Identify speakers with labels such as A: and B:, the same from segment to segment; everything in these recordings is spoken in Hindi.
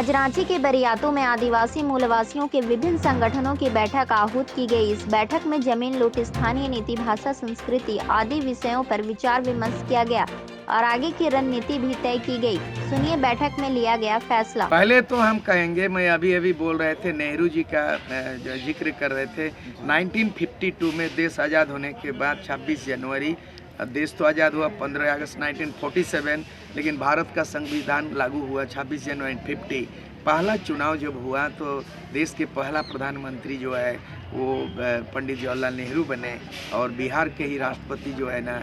A: आज रांची के बरियातू में आदिवासी मूलवासियों के विभिन्न संगठनों की बैठक आहूत की गई। इस बैठक में जमीन लूट, स्थानीय नीति, भाषा, संस्कृति आदि विषयों पर विचार विमर्श किया गया और आगे की रणनीति भी तय की गई। सुनिए बैठक में लिया गया फैसला।
B: पहले तो हम कहेंगे, मैं अभी बोल रहे थे, नेहरू जी का जिक्र कर रहे थे। 1952 में देश आज़ाद होने के बाद 26 जनवरी, देश तो आज़ाद हुआ 15 अगस्त 1947, लेकिन भारत का संविधान लागू हुआ 26 जनवरी 50। पहला चुनाव जब हुआ तो देश के पहला प्रधानमंत्री जो है वो पंडित जवाहरलाल नेहरू बने और बिहार के ही राष्ट्रपति जो है ना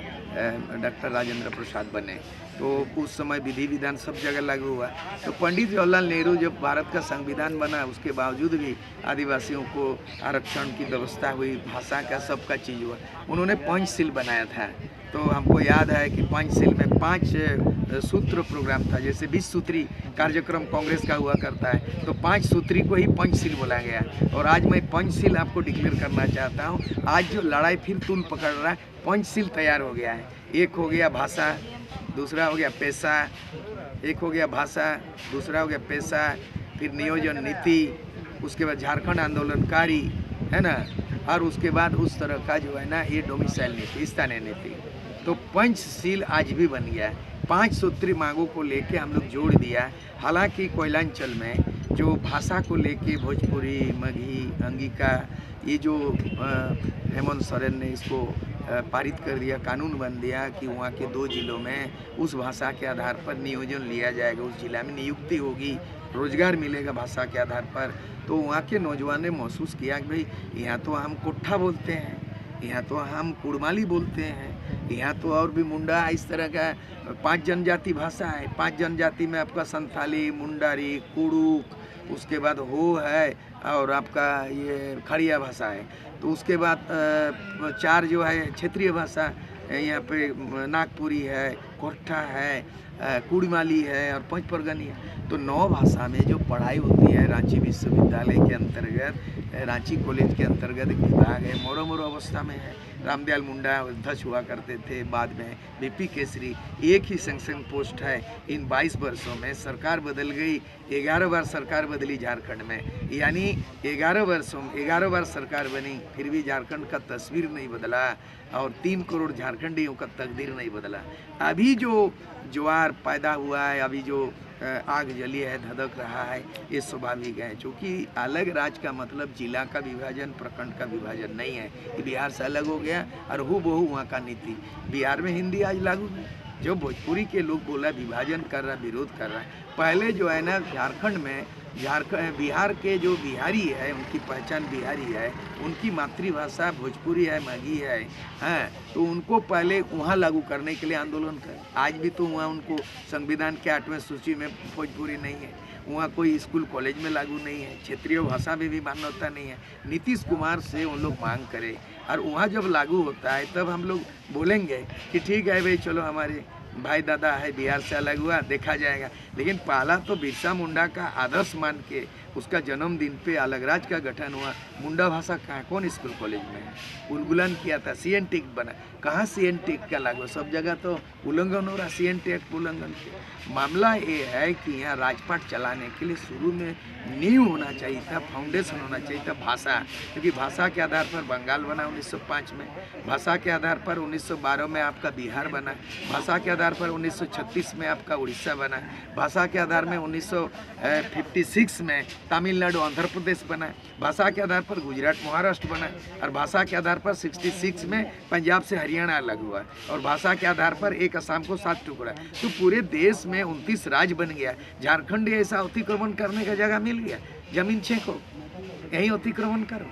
B: डॉक्टर राजेंद्र प्रसाद बने। तो उस समय विधि विधान सब जगह लागू हुआ। तो पंडित जवाहरलाल नेहरू जब भारत का संविधान बना, उसके बावजूद भी आदिवासियों को आरक्षण की व्यवस्था हुई, भाषा का सबका चीज़ हुआ। उन्होंने पंचशील बनाया था। तो हमको याद है कि पंचशील में 5 सूत्र प्रोग्राम था। जैसे 20 सूत्री कार्यक्रम कांग्रेस का हुआ करता है, तो 5 सूत्री को ही पंचशील बोला गया। और आज मैं पंचशील आपको डिक्लेयर करना चाहता हूँ। आज जो लड़ाई फिर तूल पकड़ रहा है, पंचशील तैयार हो गया है। एक हो गया भाषा, दूसरा हो गया पैसा, एक हो गया भाषा, दूसरा हो गया पैसा, फिर नियोजन नीति, उसके बाद झारखंड आंदोलनकारी, है ना, और उसके बाद उस तरह का जो है ना ये डोमिसाइल नीति, स्थानीय नीति। तो पंचशील आज भी बन गया है। 5 सूत्री मांगों को लेके हम लोग जोड़ दिया है। हालांकि कोयलांचल में जो भाषा को लेके भोजपुरी, मगही, अंगिका, ये जो हेमंत सोरेन ने इसको पारित कर दिया, कानून बन दिया कि वहाँ के 2 जिलों में उस भाषा के आधार पर नियोजन लिया जाएगा, उस जिला में नियुक्ति होगी, रोजगार मिलेगा भाषा के आधार पर। तो वहाँ के नौजवान ने महसूस किया कि भाई यहाँ तो हम कोठा बोलते हैं, यहाँ तो हम कुड़माली बोलते हैं, यहाँ तो और भी मुंडा, इस तरह का 5 जनजाति भाषा है। 5 जनजाति में आपका संथाली, मुंडारी, कुड़ुक, उसके बाद हो है और आपका ये खड़िया भाषा है। तो उसके बाद 4 जो है क्षेत्रीय भाषा, यहाँ पे नागपुरी है, कोठा है, कुड़माली है और पंचपरगनी है। तो 9 भाषा में जो पढ़ाई होती है रांची विश्वविद्यालय के अंतर्गत, रांची कॉलेज के अंतर्गत एक विभाग है, मोरो अवस्था में है। रामदयाल मुंडा अध्यक्ष हुआ करते थे, बाद में बीपी केसरी, एक ही संरक्षण पोस्ट है। इन 22 वर्षों में सरकार बदल गई, 11 बार सरकार बदली झारखंड में, यानी 11 वर्षों में 11 बार सरकार बनी, फिर भी झारखंड का तस्वीर नहीं बदला और 3 करोड़ झारखंडियों का तकदीर नहीं बदला। अभी जो ज्वार पैदा हुआ है, अभी जो आग जली है, धधक रहा है, ये स्वाभाविक है। क्योंकि अलग राज्य का मतलब जिला का विभाजन, प्रखंड का विभाजन नहीं है। ये बिहार से अलग हो गया और हूबहू वहाँ का नीति। बिहार में हिंदी आज लागू है। जो भोजपुरी के लोग बोला विभाजन कर रहा, विरोध कर रहा है। पहले जो है ना झारखंड में, बिहार के जो बिहारी है, उनकी पहचान बिहारी है, उनकी मातृभाषा भोजपुरी है, मगही है, हैं, तो उनको पहले वहाँ लागू करने के लिए आंदोलन कर। आज भी तो वहाँ उनको संविधान के 8वें सूची में भोजपुरी नहीं है, वहाँ कोई स्कूल कॉलेज में लागू नहीं है, क्षेत्रीय भाषा में भी मान्यता नहीं है। नीतीश कुमार से उन लोग मांग करें और वहाँ जब लागू होता है तब हम लोग बोलेंगे कि ठीक है भाई, चलो हमारे भाई दादा है, बिहार से अलग हुआ, देखा जाएगा। लेकिन पहला तो बिरसा मुंडा का आदर्श मान के उसका जन्मदिन पे अलग राज्य का गठन हुआ। मुंडा भाषा कहाँ, कौन स्कूल कॉलेज में है? उल्लंघन किया था, CN टेक बना, कहाँ CN टेक का लागू? सब जगह तो उल्लंघन हो रहा, CN टेक उल्लंघन के। मामला ये है कि यहाँ राजपाट चलाने के लिए शुरू में नींव होना चाहिए था, फाउंडेशन होना चाहिए था भाषा। क्योंकि भाषा के आधार पर बंगाल बना 1905 में, भाषा के आधार पर 1912 में आपका बिहार बना, भाषा के आधार पर 1936 में आपका उड़ीसा बना, भाषा के आधार में 1956 में तमिलनाडु, आंध्र प्रदेश बना, भाषा के आधार पर गुजरात, महाराष्ट्र बना, और भाषा के आधार पर 66 में पंजाब से हरियाणा अलग हुआ, और भाषा के आधार पर एक असम को 7 टुकड़ा। तो पूरे देश में 29 राज्य बन गया। झारखंड ऐसा अतिक्रमण करने का जगह मिल गया, जमीन छेको, यहीं अतिक्रमण करो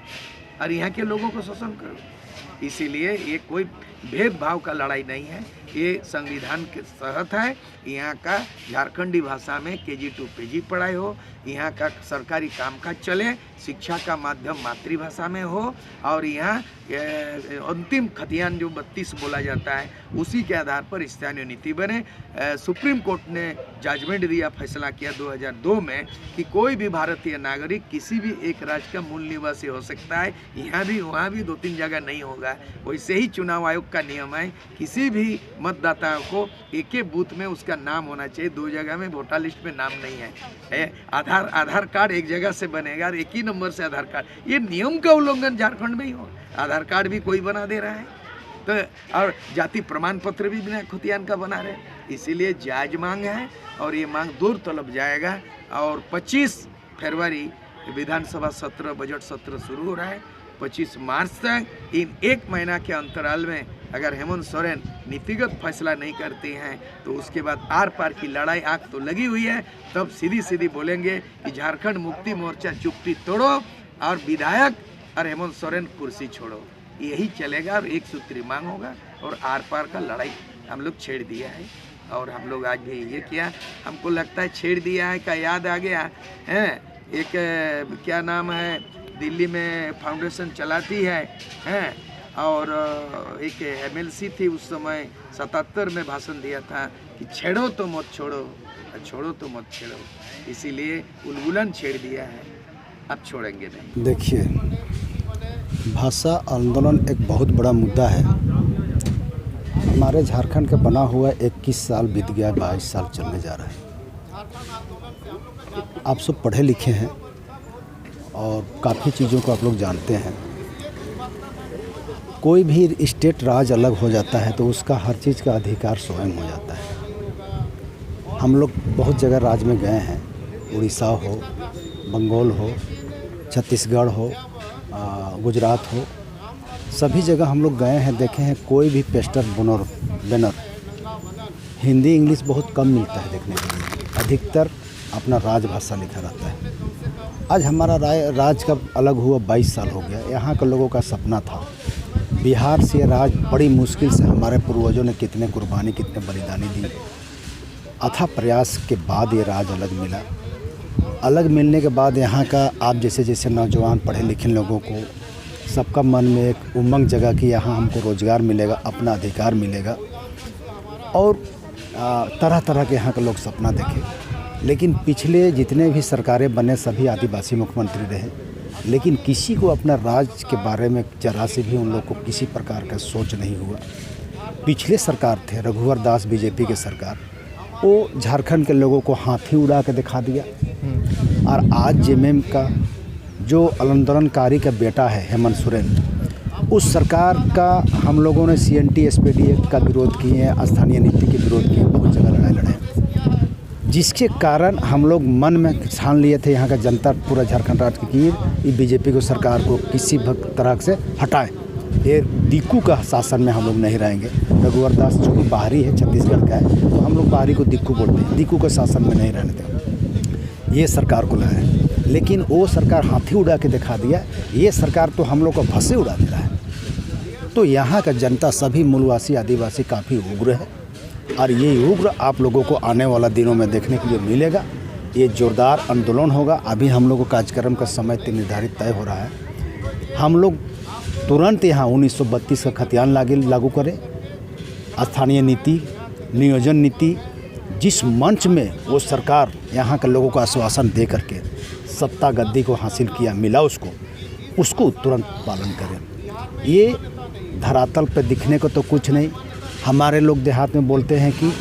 B: और यहाँ के लोगों को शोषण करो। इसीलिए ये कोई भेदभाव का लड़ाई नहीं है, ये संविधान के तहत है। यहाँ का झारखंडी भाषा में KG to PG पढ़ाई हो, यहाँ का सरकारी कामकाज चले, शिक्षा का माध्यम मातृभाषा में हो, और यहाँ अंतिम खतियान जो 32 बोला जाता है उसी के आधार पर स्थानीय नीति बने। सुप्रीम कोर्ट ने जजमेंट दिया, फैसला किया 2002 में कि कोई भी भारतीय नागरिक किसी भी एक राज्य का मूल निवासी हो सकता है। यहाँ भी वहाँ भी 2-3 जगह नहीं होगा। वैसे ही चुनाव आयोग का नियम है, किसी भी मतदाताओं को एक ही बूथ में उसका नाम होना चाहिए। 2 जगह में वोटर लिस्ट में नाम नहीं है। आधार कार्ड एक जगह से बनेगा और एक ही नंबर से आधार कार्ड। ये नियम का उल्लंघन झारखंड में ही हो। आधार कार्ड भी कोई बना दे रहा है तो, और जाति प्रमाण पत्र भी बिना खुतियान का बना रहे। इसीलिए जायज मांग है और ये मांग दूर तलब जाएगा। और 25 फरवरी विधानसभा सत्र, बजट सत्र शुरू हो रहा है। 25 मार्च तक इन 1 महीना के अंतराल में अगर हेमंत सोरेन नीतिगत फैसला नहीं करते हैं तो उसके बाद आर पार की लड़ाई आग तो लगी हुई है। तब सीधी सीधी बोलेंगे कि झारखंड मुक्ति मोर्चा चुप्पी तोड़ो और विधायक और हेमंत सोरेन कुर्सी छोड़ो। यही चलेगा और एक सूत्री मांग होगा और आर पार का लड़ाई हम लोग छेड़ दिया है। और हम लोग आज भी ये किया, हमको लगता है छेड़ दिया है का याद आ गया है। एक क्या नाम है, दिल्ली में फाउंडेशन चलाती है और एक MLC थी उस समय 77 में भाषण दिया था कि छेड़ो तो मत छोड़ो और छोड़ो तो मत छेड़ो। इसीलिए उलगुलन छेड़ दिया है, अब छोड़ेंगे नहीं।
C: देखिए, भाषा आंदोलन एक बहुत बड़ा मुद्दा है। हमारे झारखंड का बना हुआ 21 साल बीत गया, 22 साल चलने जा रहा है। आप सब पढ़े लिखे हैं और काफ़ी चीज़ों को आप लोग जानते हैं। कोई भी स्टेट राज अलग हो जाता है तो उसका हर चीज़ का अधिकार स्वयं हो जाता है। हम लोग बहुत जगह राज्य में गए हैं, उड़ीसा हो, बंगाल हो, छत्तीसगढ़ हो, गुजरात हो, सभी जगह हम लोग गए हैं, देखे हैं। कोई भी पोस्टर बैनर हिंदी इंग्लिश बहुत कम मिलता है देखने के लिए, अधिकतर अपना राजभाषा लिखा रहता है। आज हमारा राज का अलग हुआ 22 साल हो गया। यहाँ के लोगों का सपना था बिहार से राज, बड़ी मुश्किल से हमारे पूर्वजों ने कितने कुर्बानी, कितने बलिदानी दी। अथाह प्रयास के बाद ये राज अलग मिला। अलग मिलने के बाद यहाँ का आप जैसे नौजवान पढ़े लिखे लोगों को सबका मन में एक उमंग जगा कि यहाँ हमको रोज़गार मिलेगा, अपना अधिकार मिलेगा। और तरह तरह के यहाँ के लोग सपना देखे। लेकिन पिछले जितने भी सरकारें बने सभी आदिवासी मुख्यमंत्री रहे, लेकिन किसी को अपना राज्य के बारे में जरा से भी उन लोग को किसी प्रकार का सोच नहीं हुआ। पिछले सरकार थे रघुवर दास बीजेपी के सरकार, वो झारखंड के लोगों को हाथी उड़ा के दिखा दिया। और आज जेएमएम का जो आंदोलनकारी का बेटा है हेमंत सोरेन, उस सरकार का हम लोगों ने CNT SPD का विरोध किए हैं, स्थानीय नीति के विरोध किए, बहुत जगह लड़ाई लड़े, जिसके कारण हम लोग मन में ठान लिए थे यहाँ का जनता पूरा झारखंड राज्य की ये बीजेपी को सरकार को किसी तरह से हटाए। ये दिक्कू का शासन में हम लोग नहीं रहेंगे। रघुवर दास जो कि बाहरी है, छत्तीसगढ़ का है, तो हम लोग बाहरी को दिक्कू बोलते हैं। दिक्कू के शासन में नहीं रहने देंगे, ये सरकार को लगा है। लेकिन वो सरकार हाथी उड़ा के दिखा दिया, ये सरकार तो हम लोग को भस्से उड़ा दे रहा है। तो यहाँ का जनता सभी मूलवासी आदिवासी काफ़ी उग्र है और ये उग्र आप लोगों को आने वाला दिनों में देखने के लिए मिलेगा। ये जोरदार आंदोलन होगा। अभी हम लोग को कार्यक्रम का समय निर्धारित तय हो रहा है। हम लोग तुरंत यहाँ 1932 का खतियान लागू करें। स्थानीय नीति, नियोजन नीति, जिस मंच में वो सरकार यहाँ के लोगों को आश्वासन दे करके सत्ता गद्दी को हासिल किया, मिला उसको तुरंत पालन करें। ये धरातल पर दिखने को तो कुछ नहीं। हमारे लोग देहात में बोलते हैं कि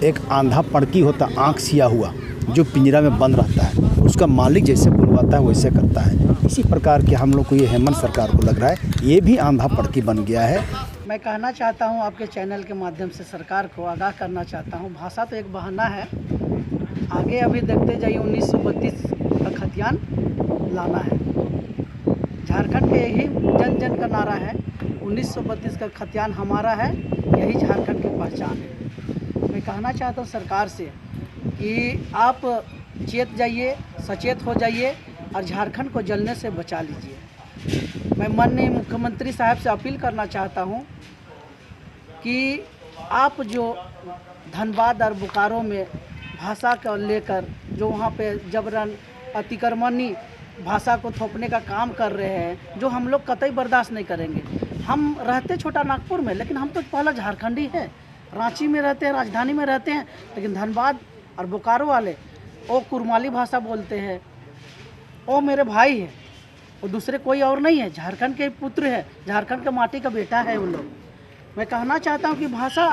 C: एक आंधा पड़की होता, आँख सिया हुआ, जो पिंजरा में बंद रहता है, उसका मालिक जैसे बुलवाता है वैसे करता है। इसी प्रकार के हम लोग को ये हेमंत सरकार को लग रहा है ये भी आंधा पड़की बन गया है।
D: मैं कहना चाहता हूं आपके चैनल के माध्यम से सरकार को आगाह करना चाहता हूं, भाषा तो एक बहाना है। आगे अभी देखते जाइए 1932 का खतियान लाना है। झारखंड के यही जन जन का नारा है, 1932 का खतियान हमारा है, यही झारखंड की पहचान है। मैं कहना चाहता हूं सरकार से कि आप चेत जाइए, सचेत हो जाइए और झारखंड को जलने से बचा लीजिए। मैं माननीय मुख्यमंत्री साहब से अपील करना चाहता हूं कि आप जो धनबाद और बोकारो में भाषा को लेकर जो वहाँ पे जबरन अतिक्रमणी भाषा को थोपने का काम कर रहे हैं, जो हम लोग कतई बर्दाश्त नहीं करेंगे। हम रहते छोटा नागपुर में, लेकिन हम तो पहला झारखंडी हैं, रांची में रहते हैं, राजधानी में रहते हैं, लेकिन धनबाद और बोकारो वाले वो कुरमाली भाषा बोलते हैं। वो मेरे भाई है, वो दूसरे कोई और नहीं है, झारखंड के पुत्र है, झारखंड के माटी का बेटा है वो लोग। मैं कहना चाहता हूँ कि भाषा,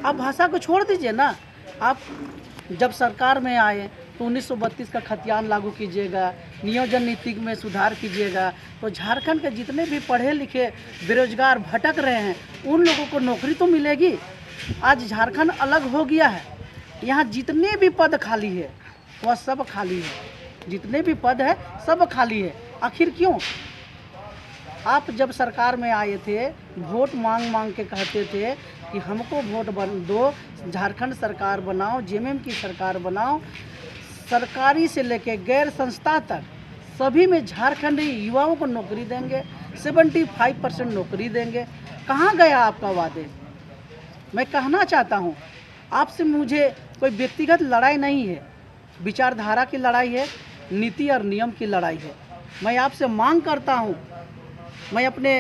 D: आप भाषा को छोड़ दीजिए ना। आप जब सरकार में आए तो 1932 का खतियान लागू कीजिएगा, नियोजन नीति में सुधार कीजिएगा, तो झारखंड के जितने भी पढ़े लिखे बेरोजगार भटक रहे हैं उन लोगों को नौकरी तो मिलेगी। आज झारखंड अलग हो गया है, यहाँ जितने भी पद खाली है वह सब खाली है, जितने भी पद है सब खाली है। आखिर क्यों? आप जब सरकार में आए थे वोट मांग मांग के कहते थे कि हमको वोट दो, झारखंड सरकार बनाओ, जेएमएम की सरकार बनाओ, सरकारी से लेके गैर संस्था तक सभी में झारखंडी युवाओं को नौकरी देंगे, 75% नौकरी देंगे। कहाँ गया आपका वादे? मैं कहना चाहता हूँ आपसे, मुझे कोई व्यक्तिगत लड़ाई नहीं है, विचारधारा की लड़ाई है, नीति और नियम की लड़ाई है। मैं आपसे मांग करता हूँ, मैं अपने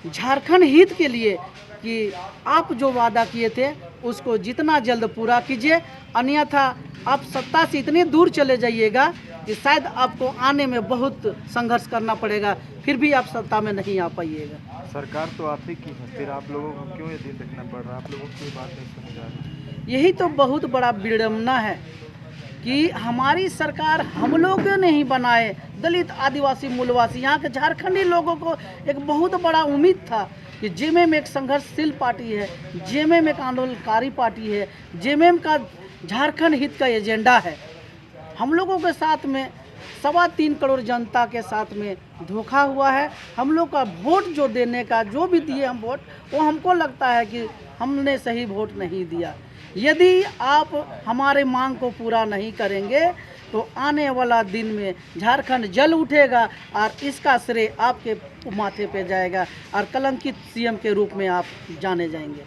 D: झारखंड हित के लिए कि आप जो वादा किए थे उसको जितना जल्द पूरा कीजिए, अन्यथा आप सत्ता से इतने दूर चले जाइएगा कि शायद आपको आने में बहुत संघर्ष करना पड़ेगा, फिर भी आप सत्ता में नहीं आ पाइएगा।
E: सरकार तो आप ही की है, फिर आप लोगों को क्यों ये दिन देखना पड़ रहा है? आप लोगों की बात नहीं समझ आ रही।
D: यही तो बहुत बड़ा विडंबना है कि हमारी सरकार हम लोग नहीं बनाए, दलित आदिवासी मूलवासी यहाँ के झारखंडी लोगों को एक बहुत बड़ा उम्मीद था कि जेएमएम एक संघर्षशील पार्टी है, जेएमएम एक आंदोलनकारी पार्टी है, जेएमएम का झारखंड हित का एजेंडा है। हम लोगों के साथ में 3.25 करोड़ जनता के साथ में धोखा हुआ है। हम लोग का वोट जो देने का, जो भी दिए हम वोट, वो हमको लगता है कि हमने सही वोट नहीं दिया। यदि आप हमारे मांग को पूरा नहीं करेंगे तो आने वाला दिन में झारखंड जल उठेगा और इसका श्रेय आपके माथे पे जाएगा और कलंकित सीएम के रूप में आप जाने जाएंगे।